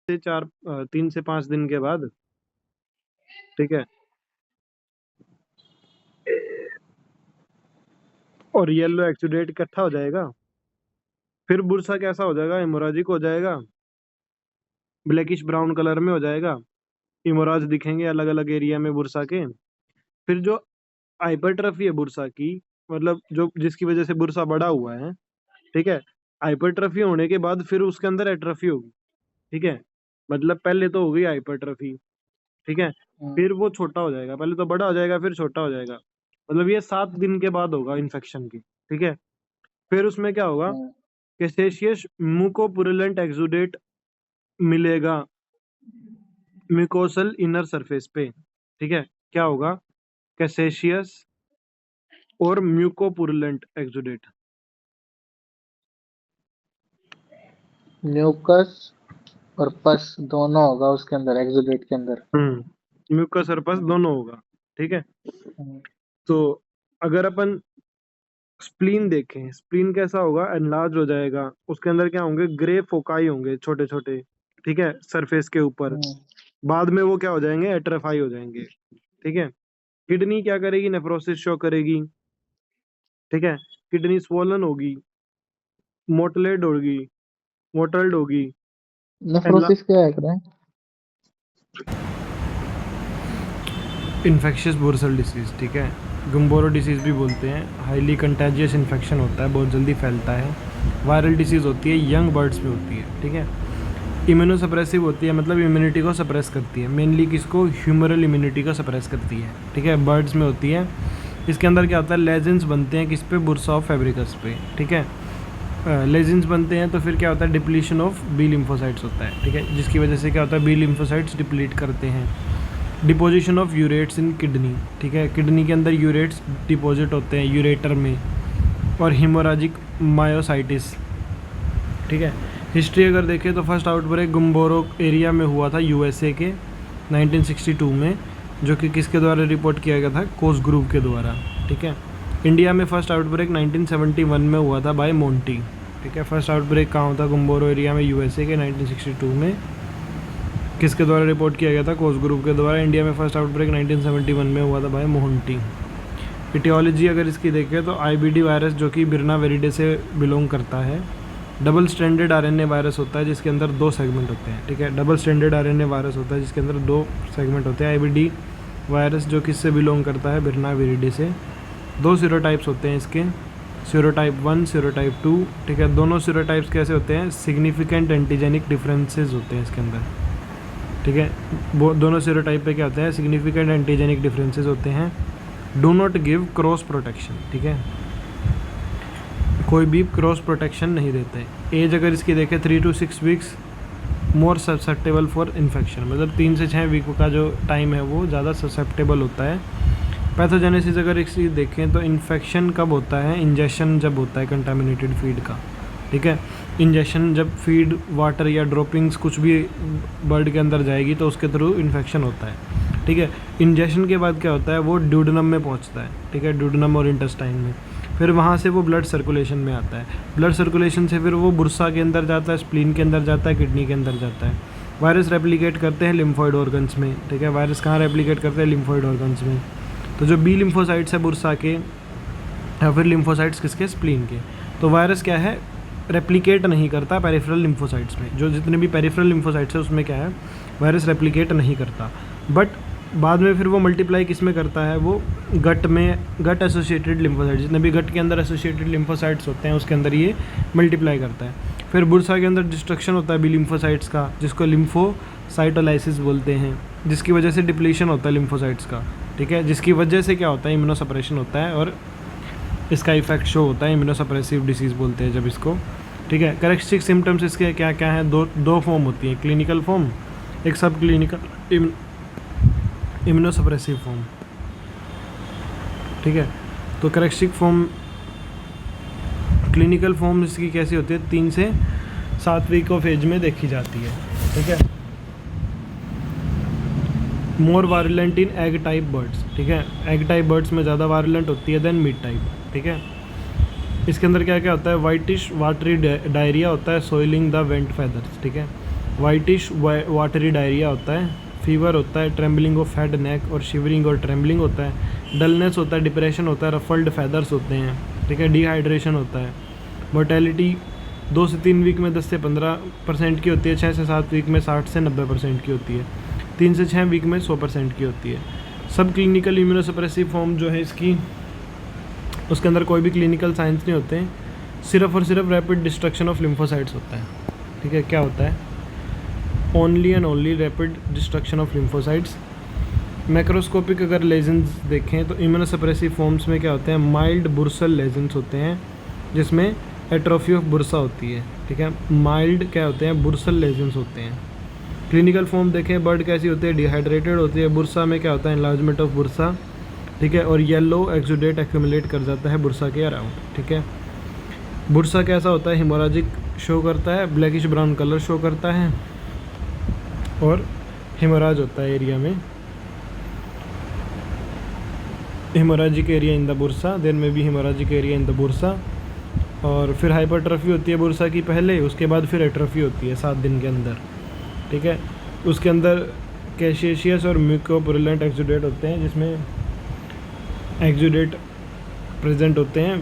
3 से 5 दिन के बाद, ठीक है, और येलो एक्सुडेट इकट्ठा हो जाएगा, फिर बुरसा कैसा हो जाएगा, हेमोरेजिक हो जाएगा, ब्लैकिश ब्राउन कलर में हो जाएगा, हेमोराज दिखेंगे अलग अलग एरिया में बुरसा के। फिर जो हाइपरट्रफी है बुरसा की, मतलब जो जिसकी वजह से बुरसा बड़ा हुआ है, ठीक है, हाइपरट्रफी होने के बाद फिर उसके अंदर एट्रफी होगी, ठीक है, मतलब पहले तो हो गई हाइपरट्रफी, ठीक है, हम्म, फिर वो छोटा हो जाएगा, पहले तो बड़ा हो जाएगा फिर छोटा हो जाएगा, मतलब ये 7 दिन के बाद होगा इन्फेक्शन की, ठीक है। फिर उसमें क्या होगा, हम्म, कैसेशियस म्यूकोपुरुलेंट एक्सुडेट मिलेगा म्यूकोसल इनर सरफेस पे, ठीक है, क्या होगा, कैसेशियस और म्यूकोपुरुलेंट एक्सुडेट। म्यूकस और पस दोनों होगा उसके अंदर, एक्सुडेट के अंदर। म्यूकस और पस दोनों होगा, ठीक है। हम्म, तो अगर अपन स्प्लीन देखें, स्प्लीन कैसा होगा, एनलार्ज हो जाएगा, उसके अंदर क्या होंगे, ग्रे फोकाई होंगे छोटे छोटे, ठीक है, सरफेस के ऊपर, हम्म, बाद में वो क्या हो जाएंगे, एट्रोफाई हो जाएंगे, ठीक है। किडनी क्या करेगी, नेफ्रोसिस शो करेगी, ठीक है, किडनी स्वोलन होगी, मोटलेट होगी, मोटल्ड होगी, एनला नेफ्रोसिस क्या है करें? इन्फेक्शियस बुर्सल डिसीज, ठीक है, गुम्बोरो डिसीज भी बोलते हैं, हाईली कंटेजियस इन्फेक्शन होता है, बहुत जल्दी फैलता है, वायरल डिसीज होती है, यंग बर्ड्स में होती है, ठीक है, इम्यूनो सप्रेसिव होती है, मतलब इम्यूनिटी को सप्रेस करती है, मेनली किसको, ह्यूमरल इम्यूनिटी को सप्रेस करती है, ठीक है, बर्ड्स में होती है। इसके अंदर क्या होता है, लेजेंस बनते हैं किस पे, बुर्सा ऑफ फेब्रिकस पे, ठीक है, लेजेंस बनते हैं तो फिर क्या होता है, डिप्लीशन ऑफ बी लिम्फोसाइट्स होता है, ठीक है, जिसकी वजह से क्या होता है, बी लिम्फोसाइट्स डिप्लीट करते हैं। Deposition of urates in kidney, ठीक है, किडनी के अंदर यूरेट्स डिपॉजिट होते हैं यूरेटर में, और हीमोराजिक मायोसाइटिस, ठीक है। हिस्ट्री अगर देखें तो फर्स्ट आउटब्रेक गुम्बोरो एरिया में हुआ था यूएसए के 1962 में, जो कि किसके द्वारा रिपोर्ट किया गया था, कोस ग्रुप के द्वारा, ठीक है। इंडिया में फर्स्ट आउटब्रेक 1971 में हुआ था बाय मोंटी, ठीक है। फर्स्ट आउटब्रेक कहाँ होता, गुम्बोरो एरिया में यूएसए के 1962 में, किसके द्वारा रिपोर्ट किया गया था, कोस ग्रुप के द्वारा। इंडिया में फर्स्ट आउटब्रेक 1971 में हुआ था बाय मोहंटी। इटियोलॉजी अगर इसकी देखें तो आईबीडी वायरस, जो कि बिरना वेरिडे से बिलोंग करता है, डबल स्टैंडर्ड आरएनए वायरस होता है जिसके अंदर 2 सेगमेंट होते हैं, ठीक है, डबल स्टैंडर्ड आरएनए वायरस होता है जिसके अंदर 2 सेगमेंट होते हैं। आईबीडी वायरस जो किससे बिलोंग करता है, बिरना वेरिडे से। 2 सीरोटाइप्स होते हैं इसके, सीरोटाइप 1, सीरोटाइप 2, ठीक है। दोनों सीरोटाइप्स कैसे होते हैं, सिग्निफिकेंट एंटीजेनिक डिफरेंसेस होते हैं इसके अंदर, ठीक है। वो दोनों सीरोटाइप पे क्या होता है, सिग्निफिकेंट एंटीजेनिक डिफरेंसेस होते हैं। Do not give cross protection, ठीक है, कोई भी क्रॉस प्रोटेक्शन नहीं देते। एज अगर इसकी देखें 3 to 6 weeks more susceptible for infection, मतलब 3 से 6 वीक का जो टाइम है वो ज़्यादा ससेप्टेबल होता है। पैथोजेनेसिस अगर इसकी देखें तो इन्फेक्शन कब होता है, इंजेक्शन जब होता है कंटामिनेटेड फीड का, ठीक है। इंजेक्शन जब फीड, वाटर या ड्रॉपिंग्स कुछ भी बर्ड के अंदर जाएगी तो उसके थ्रू इन्फेक्शन होता है, ठीक है। इंजेक्शन के बाद क्या होता है, वो ड्यूडेनम में पहुंचता है, ठीक है, ड्यूडेनम और इंटेस्टाइन में, फिर वहाँ से वो ब्लड सर्कुलेशन में आता है, ब्लड सर्कुलेशन से फिर वो बुर्सा के अंदर जाता है, स्प्लीन के अंदर जाता है, किडनी के अंदर जाता है। वायरस रेप्लिकेट करते हैं लिम्फॉइड ऑर्गन्स में, ठीक है, वायरस कहाँ रेप्लिकेट करते हैं, लिम्फॉइड ऑर्गन्स में। तो जो बी लिम्फोसाइट्स है बुर्सा के, या फिर लिम्फोसाइट्स किसके, स्प्लीन के, तो वायरस क्या है, रेप्लिकेट नहीं करता पेरिफेरल लिम्फोसाइट्स में। जो जितने भी पेरिफेरल लिम्फोसाइट्स है उसमें क्या है, वायरस रेप्लिकेट नहीं करता, बट बाद में फिर वो मल्टीप्लाई किस में करता है, वो गट में, गट एसोसिएटेड लिम्फोसाइट, जितने भी गट के अंदर एसोसिएटेड लिम्फोसाइट्स होते हैं उसके अंदर ये मल्टीप्लाई करता है। फिर बुर्सा के अंदर डिस्ट्रक्शन होता है बी लिम्फोसाइट्स का, जिसको लिम्फोसाइटोलाइसिस बोलते हैं, जिसकी वजह से डिप्लीशन होता है लिम्फोसाइट्स का, ठीक है, जिसकी वजह से क्या होता है, इम्यूनो सप्रेशन होता है, और इसका इफेक्ट शो होता है, इम्यूनो सप्रेसिव डिसीज़ बोलते हैं जब इसको, ठीक है। करेक्टरिस्टिक सिम्टम्स इसके क्या क्या हैं, दो फॉर्म होती हैं, क्लिनिकल फॉर्म, एक सब क्लिनिकल इम्यूनो सप्रेसिव फॉर्म, ठीक है। तो करेक्टरिस्टिक फॉर्म, क्लिनिकल फॉर्म इसकी कैसी होती है, 3 से 7 वीक ऑफ एज में देखी जाती है, ठीक है। मोर वायलेंट इन एग टाइप बर्ड्स, ठीक है, एग टाइप बर्ड्स में ज़्यादा वायलेंट होती है देन मीट टाइप, ठीक है। इसके अंदर क्या क्या होता है, वाइटिश वाटरी डायरिया होता है, सोइलिंग द वेंट फेदर्स, ठीक है। वाइटिश वाटरी डायरिया होता है, फीवर होता है, ट्रेम्बलिंग ऑफ हेड नेक और शिवरिंग और ट्रेम्बलिंग होता है, डलनेस होता है, डिप्रेशन होता है, रफल्ड फैदर्स होते हैं, ठीक है, डिहाइड्रेशन होता है। मोर्टेलिटी 2 से 3 वीक में 10 से 15% की होती है, 6 से 7 वीक में 60 से 90% की होती है, 3 से 6 वीक में 100% की होती है। सब क्लिनिकल इम्यूनोसप्रेसिव फॉर्म जो है इसकी, उसके अंदर कोई भी क्लिनिकल साइंस नहीं होते हैं, सिर्फ और सिर्फ रैपिड डिस्ट्रक्शन ऑफ लिम्फोसाइट्स होता है, ठीक है। क्या होता है? Only and only rapid destruction of lymphocytes. Macroscopic अगर लेजन्स देखें तो इम्यूनोसप्रेसिव फॉर्म्स में क्या होते हैं? माइल्ड बुर्सल लेजन्स होते हैं, जिसमें एट्रोफी ऑफ बुर्सा होती है, ठीक है। माइल्ड क्या होते हैं? बुर्सल लेजन्स होते हैं। क्लिनिकल फॉर्म देखें, बर्ड कैसी होती है? डिहाइड्रेटेड होती है। बुर्सा में क्या होता है? एनलार्जमेंट ऑफ बुर्सा, ठीक है, और येलो एक्सुडेट एक्यूमुलेट कर जाता है बुर्सा के अराउंड, ठीक है। बुर्सा कैसा होता है? हिमोराजिक शो करता है, ब्लैकिश ब्राउन कलर शो करता है, और हिमोराज होता है एरिया में, हिमोराजिक एरिया इन द बुर्सा, देर में भी हिमोराजिक एरिया इन द बुर्सा। और फिर हाइपरट्रफी होती है बुर्सा की पहले, उसके बाद फिर एट्रफी होती है 7 दिन के अंदर, ठीक है। उसके अंदर कैशियस और म्यूकोपुरुलेंट एक्सुडेट होते हैं, जिसमें एक्सुडेट प्रेजेंट होते हैं।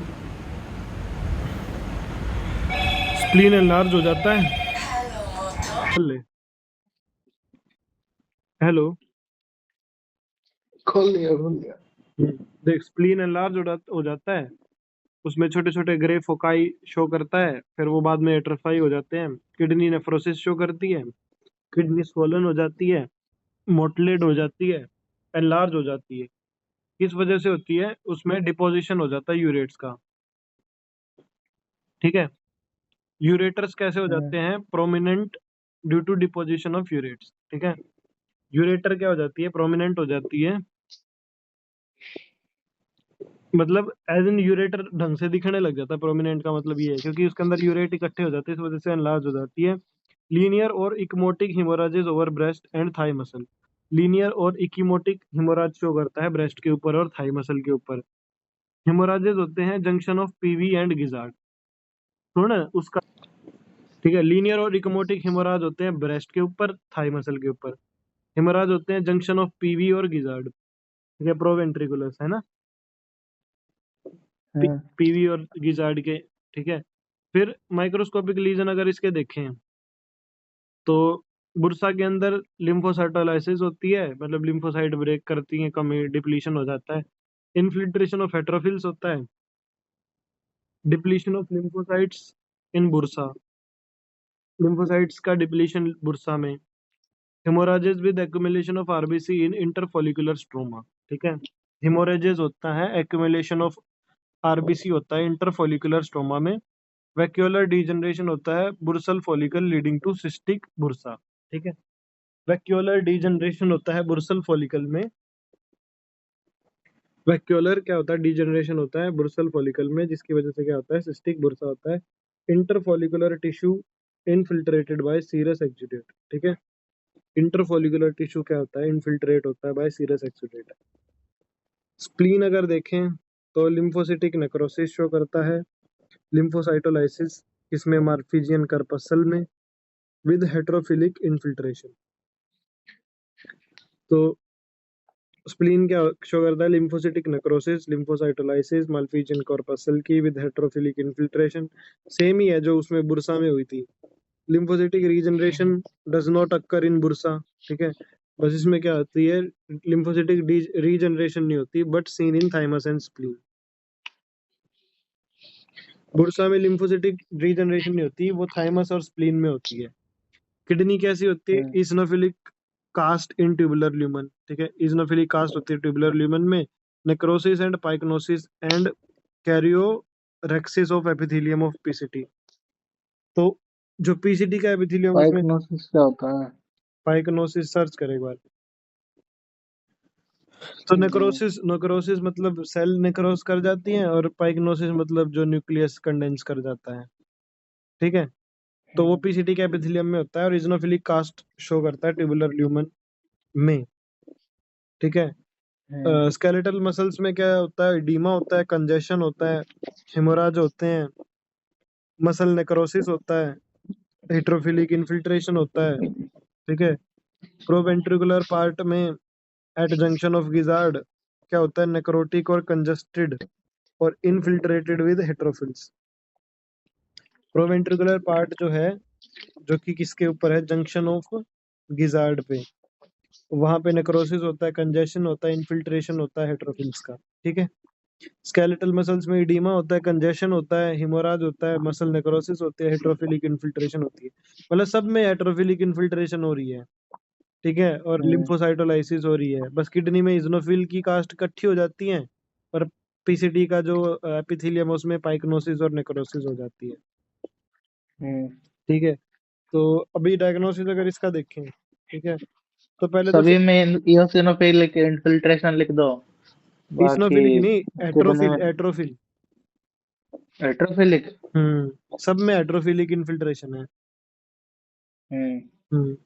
स्प्लीन एनलार्ज हो जाता है। हेलो। खोल लिया खोल लिया। देख, स्प्लीन एनलार्ज हो जाता है, उसमें छोटे छोटे ग्रे फोकाई शो करता है, फिर वो बाद में एट्रोफाई हो जाते हैं। किडनी नेफ्रोसिस शो करती है, किडनी स्वोलन हो जाती है, मोटलेट हो जाती है, एनलार्ज हो जाती है। किस वजह से होती है? उसमें डिपोजिशन हो जाता है यूरेट्स का, ठीक है। यूरेटर्स कैसे हो जाते हैं? Prominent due to deposition of urates, ठीक है। यूरेटर क्या हो जाती है? प्रोमिनेंट हो जाती है, मतलब एज इन यूरेटर ढंग से दिखने लग जाता है। प्रोमिनेंट का मतलब ये है क्योंकि उसके अंदर यूरेट इकट्ठे हो जाते हैं, इस वजह से एनलार्ज हो जाती है। लीनियर और ecchymotic haemorrhages over breast and thigh muscle. Linear और इक्मोटिक हिमोराज शो करता है ब्रेस्ट के ऊपर और थाई मसल के ऊपर। हिमोराजेज होते हैं junction of PV and gizzard, थोड़ा उसका, ठीक है। लीनियर और इक्मोटिक हिमोराज होते हैं ब्रेस्ट के ऊपर, थाई मसल के ऊपर। हिमोराज होते हैं जंक्शन ऑफ पीवी और गिजार्ड, ठीक है, प्रोवेंट्रिकुलस है ना, पीवी और गिजार्ड के, ठीक है। फिर माइक्रोस्कोपिक लीजन अगर इसके देखें तो बुर्सा के अंदर लिम्फोसाइटोलाइसिस होती है, मतलब लिम्फोसाइट ब्रेक करती है, कमी डिप्लीशन हो जाता है। इनफिल्ट्रेशन ऑफ हेट्रोफिल्स होता है, depletion of lymphocytes in bursa, lymphocytes का डिप्लीशन बुर्सा में। Haemorrhages with accumulation of RBC in interfollicular stroma, ठीक है। हेमोरेजेस होता है एक्यूमुलेशन ऑफ आरबीसी होता है इंटरफोलिकुलर स्ट्रोमा में। वैक्यूलर डीजनरेशन होता है बुर्सल follicle leading to cystic Bursa, ठीक है। वैक्यूलर डीजनरेशन होता है बुर्सल फॉलिकल में। वैक्यूलर क्या होता है? डीजनरेशन होता है बुर्सल फॉलिकल में, जिसकी वजह से क्या होता है? सिस्टिक बुर्सा होता है। Interfollicular tissue infiltrated by serous exudate, ठीक है। इंटरफॉलिकुलर टिश्यू क्या होता है? इनफिल्ट्रेट होता है बाय सीरस एक्सुडेट। स्प्लीन अगर देखें तो लिम्फोसिटिक नेक्रोसिस शो करता है, लिम्फोसाइटोलाइसिस इसमें मार्फिजियन करपसल में, विद हेट्रोफिलिक इनफिल्ट्रेशन। तो स्प्लीन क्या शो करता है? Lymphocytic necrosis, lymphocytolysis, malpighian corpuscle की विद हेट्रोफिलिक इन्फिल्ट्रेशन। सेम ही है जो उसमें बुर्सा में हुई थी। Lymphocytic regeneration does not occur in bursa, ठीक है। बस इसमें क्या होती है? लिम्फोसिटिक रीजनरेशन नहीं होती, but seen in thymus and spleen. Bursa में लिम्फोसिटिक रीजनरेशन नहीं होती, वो थाइमस और स्प्लीन में होती है। किडनी कैसी होती है? Eosinophilic cast in tubular lumen, ठीक है। इजनोफिलिक कास्ट होती है ट्यूबुलर ल्यूमन में। Necrosis and pyknosis and karyorrhexis of epithelium of PCT. तो जो पीसीटी का एपिथेलियम उसमें, पाइक्नोसिस क्या होता है? पाइक्नोसिस सर्च करे एक बार। तो नेक्रोसिस, नेक्रोसिस मतलब सेल नेक्रोस कर जाती है, और पाइक्नोसिस मतलब जो न्यूक्लियस कंडेंस कर जाता है, ठीक है। तो वो पीसीटी के एपिथेलियम में होता है, और इजनोफिलिक कास्ट शो करता है ट्यूबुलर ल्यूमन में, ठीक है। स्केलेटल मसल्स में क्या होता है? एडीमा होता है, कंजेशन होता है, हेमोराज होते हैं, मसल नेक्रोसिस होता है, हेट्रोफिलिक इन्फिल्ट्रेशन होता है, ठीक है। प्रोवेंट्रिकुलर पार्ट में एट जंक्शन ऑफ गिजार्ड क्या होता है, नेक्रोटिक और कंजस्टेड और इनफिल्ट्रेटेड विद हेट्रोफिल्स। प्रोवेंट्रिकुलर पार्ट जो है, जो कि किसके ऊपर है, जंक्शन ऑफ गिजार्ड पे, वहां पे नेक्रोसिस होता है, कंजेशन होता है, इनफिल्ट्रेशन होता है हेट्रोफिल्स का, ठीक है। स्केलेटल मसल्स में इडीमा होता है, कंजेशन होता है, हिमोराज होता है, मसल नेक्रोसिस होती है, हेट्रोफिलिक इन्फिल्ट्रेशन होती है। मतलब सब में हेट्रोफिलिक इन्फिल्ट्रेशन हो रही है, ठीक है, और हम्म लिम्फोसाइटोलाइसिस हो रही है। बस किडनी में इजनोफिल की कास्ट इकट्ठी हो जाती है, और पीसीटी का जो एपिथेलियम है उसमें पाइक्नोसिस और नेक्रोसिस हो जाती है, हम्म ठीक है। तो अभी डायग्नोसिस अगर इसका देखें, ठीक है, तो पहले तो सभी में इयोसिनोफिलिक इन्फिल्ट्रेशन लिख दो, बाकी इस्नोफिलिक नहीं, किडनी में एट्रोफिल एट्रोफिल। एट्रोफिलिक। सब में एट्रोफिलिक इन्फिल्ट्रेशन है। हम्म हम्म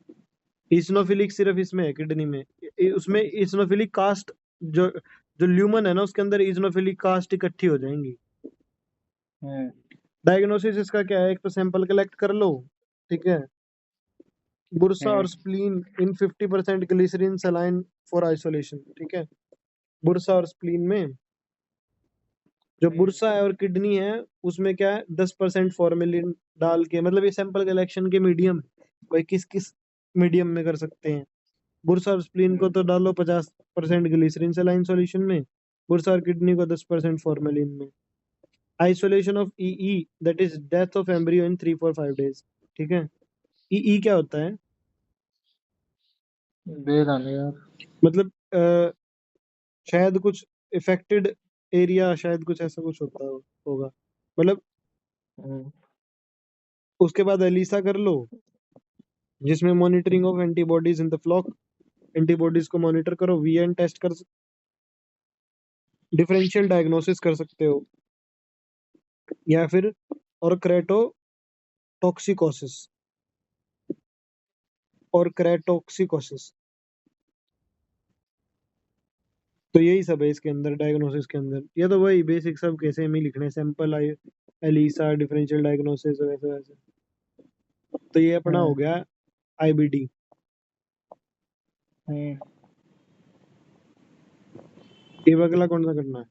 इस्नोफिलिक सिर्फ इसमें है, किडनी में। उसमें इस्नोफिलिक कास्ट, जो जो ल्यूमन है ना, उसके अंदर इस्नोफिलिक कास्ट इकट्ठी हो जाएंगी। हम्म डायग्नोसिस इसका क्या है, एक तो सैंपल कलेक्ट कर लो, ठीक है। बुरसा और hmm spleen in 50% glycerin saline for isolation, ठीक है। बुरसा और स्प्लीन में, जो बुरसा है और किडनी है, उसमें क्या है, 10% फॉर्मेलिन डाल के, मतलब ये सैंपल कलेक्शन के मीडियम, भाई किस किस मीडियम में कर सकते हैं। बुरसा और स्प्लीन को हम्म तो डालो 50% ग्लिसरीन सलाइन सॉल्यूशन में, बुरसा और किडनी को 10% फॉर्मेलिन में। Isolation of EE, that is death of embryo in 3 4 5 days, ठीक है। ईई क्या होता है, दे रहा नहीं यार। मतलब शायद कुछ इफेक्टेड एरिया, शायद कुछ ऐसा कुछ होता होगा, मतलब। हम्म उसके बाद एलिसा कर लो, जिसमें monitoring of antibodies in the flock, antibodies को मॉनिटर करो, वीएन टेस्ट कर, डिफरेंशियल डायग्नोसिस कर सकते हो, या फिर और क्रेटोटॉक्सिकोसिस, और क्रेटोक्सिकोसिस। तो यही सब है इसके अंदर, डायग्नोसिस के अंदर। ये तो वही बेसिक सब कैसे में लिखने, सैंपल आई, एलिसा, डिफरेंशियल डायग्नोसिस, वैसे वैसे। तो ये अपना हो हम्म गया आईबीडी। हम्म ये अगला कौन सा करना है?